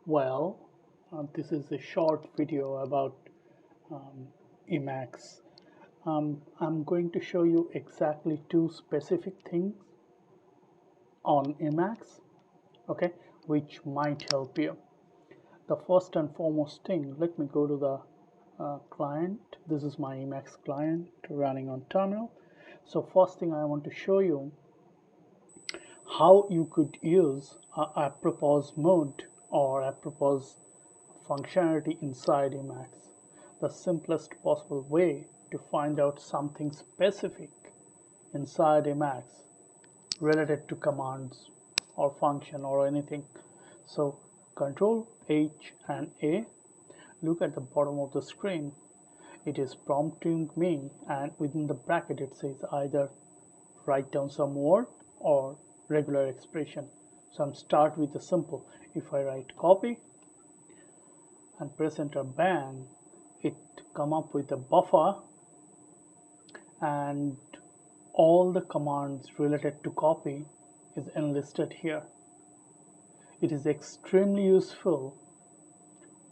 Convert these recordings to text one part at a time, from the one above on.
Well, this is a short video about Emacs. I'm going to show you exactly two specific things on Emacs, okay, which might help you. The first and foremost thing, let me go to the client. This is my Emacs client running on terminal. So first thing I want to show you how you could use Apropos mode or Apropos functionality inside Emacs. The simplest possible way to find out something specific inside Emacs related to commands or function or anything. So Control H and A, look at the bottom of the screen. It is prompting me, and within the bracket it says either write down some word or regular expression. So I'm start with the simple. If I write copy and press enter, bang, it come up with a buffer and all the commands related to copy is enlisted here. It is extremely useful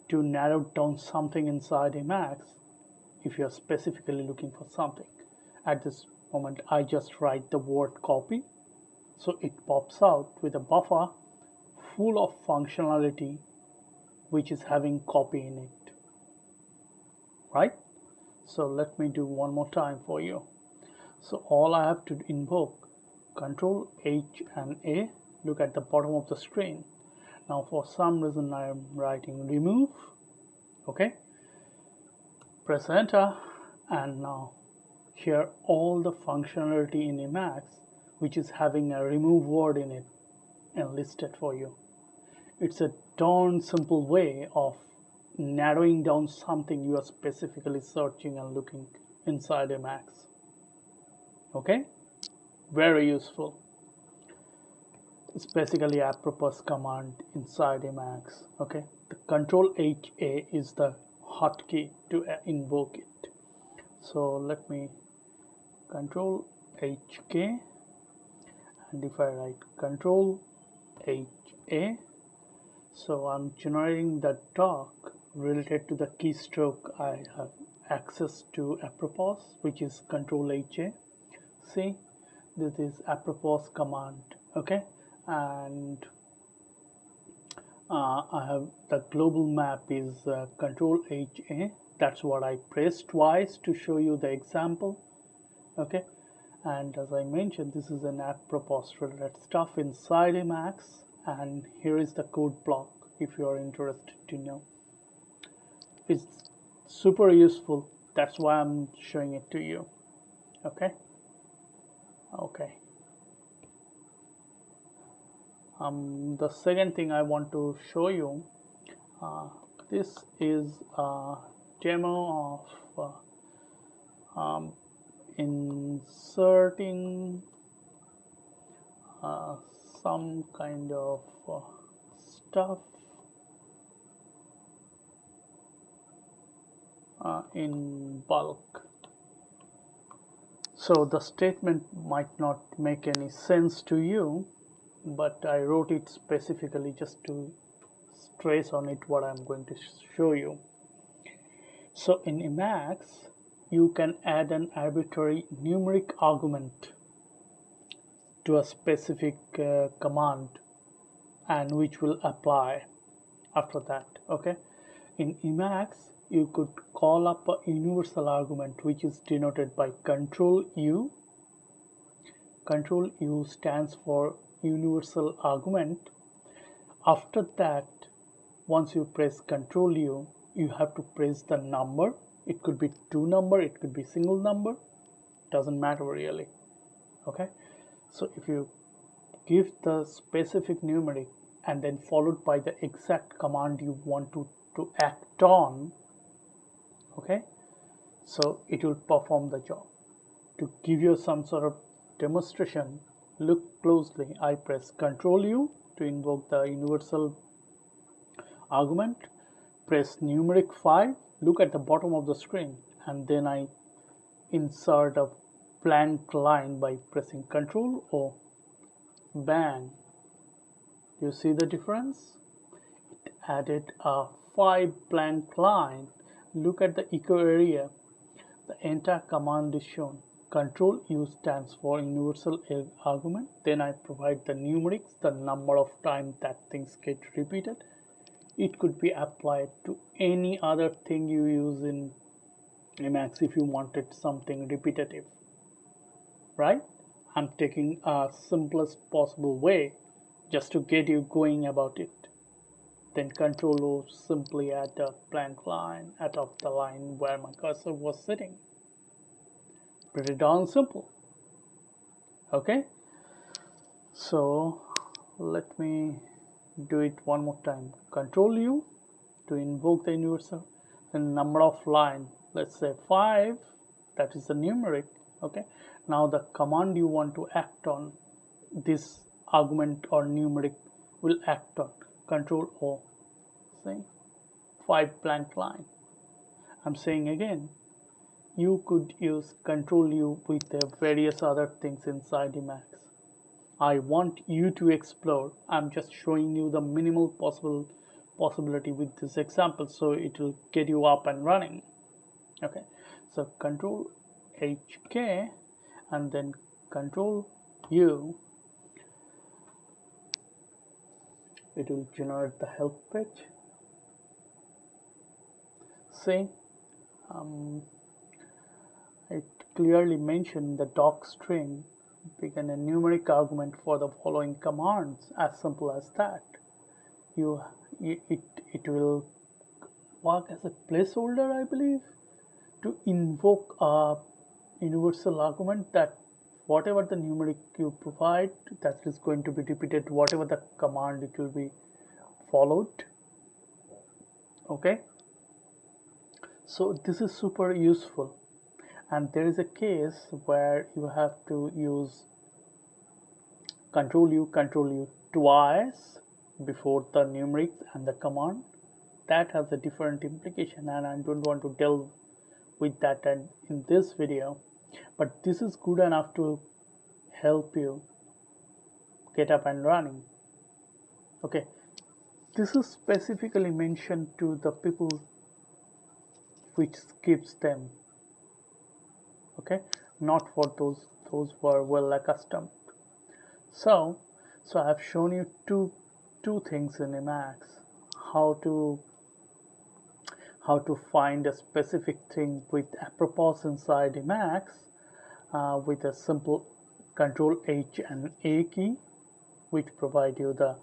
to narrow down something inside Emacs if you are specifically looking for something. At this moment I just write the word copy, so it pops out with a buffer full of functionality which is having copy in it, right? So let me do one more time for you. So all I have to invoke Control H and A, look at the bottom of the screen. Now for some reason I am writing remove, okay, press enter, and now here all the functionality in Emacs which is having a remove word in it enlisted for you. It's a darn simple way of narrowing down something you are specifically searching and looking inside Emacs. Okay, very useful. It's basically Apropos command inside Emacs. Okay, the Control HA is the hotkey to invoke it. So let me Control HK, and if I write Control HA, so I'm generating the doc related to the keystroke I have access to Apropos, which is Control HA. See, this is Apropos command, okay, and I have the global map is Control HA. That's what I pressed twice to show you the example, okay. And as I mentioned, this is an Apropos related stuff inside Emacs, and here is the code block if you are interested to know. It's super useful, that's why I'm showing it to you. Okay, the second thing I want to show you, this is a demo of inserting some kind of stuff in bulk. So the statement might not make any sense to you, but I wrote it specifically just to stress on it what I'm going to show you. So in Emacs, you can add an arbitrary numeric argument to a specific command, and which will apply after that, okay. In Emacs, you could call up a universal argument which is denoted by Control U. Control U stands for universal argument. After that, once you press Control U, you have to press the number. It could be 2 number, it could be single number, doesn't matter really, okay. So if you give the specific numeric and then followed by the exact command you want to act on, okay, so it will perform the job. To give you some sort of demonstration, look closely. I press Control U to invoke the universal argument, press numeric 5, look at the bottom of the screen, and then I insert a blank line by pressing Control O. Bang, you see the difference? It added a 5 blank line. Look at the echo area. The entire command is shown. Control U stands for universal argument. Then I provide the numerics, the number of times that things get repeated. It could be applied to any other thing you use in Emacs if you wanted something repetitive, right? I'm taking a simplest possible way just to get you going about it. Then Control O simply add a blank line atop the line where my cursor was sitting. Pretty darn simple. Okay, so let me do it one more time. Control U to invoke the universal, and number of line, let's say 5, that is the numeric. Okay, now the command you want to act on, this argument or numeric will act on. Control O, see, 5 blank line. I'm saying again, you could use Control U with the various other things inside Emacs. I want you to explore. I'm just showing you the minimal possibility with this example, so it will get you up and running. Okay, so Control HK and then Control U. It will generate the help page. See, it clearly mentioned the doc string begin a numeric argument for the following commands. As simple as that. It will work as a placeholder, I believe, to invoke a universal argument that whatever the numeric you provide, that is going to be repeated, whatever the command, it will be followed. Okay, so this is super useful, and there is a case where you have to use Control U twice before the numerics and the command. That has a different implication, and I don't want to delve with that in this video, but this is good enough to help you get up and running. Okay, this is specifically mentioned to the people which skips them. Okay, not for those who are well accustomed. So I have shown you two things in Emacs: how to find a specific thing with Apropos inside Emacs with a simple Control H and A key, which provide you the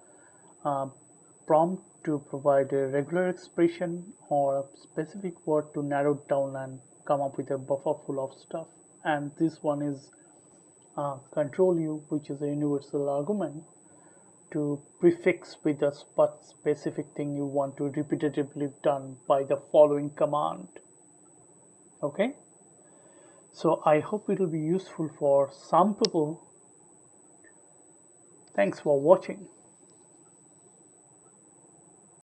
prompt to provide a regular expression or a specific word to narrow it down and come up with a buffer full of stuff. And this one is Control U, which is a universal argument to prefix with a specific thing you want to repetitively done by the following command. Okay, so I hope it will be useful for some people. Thanks for watching.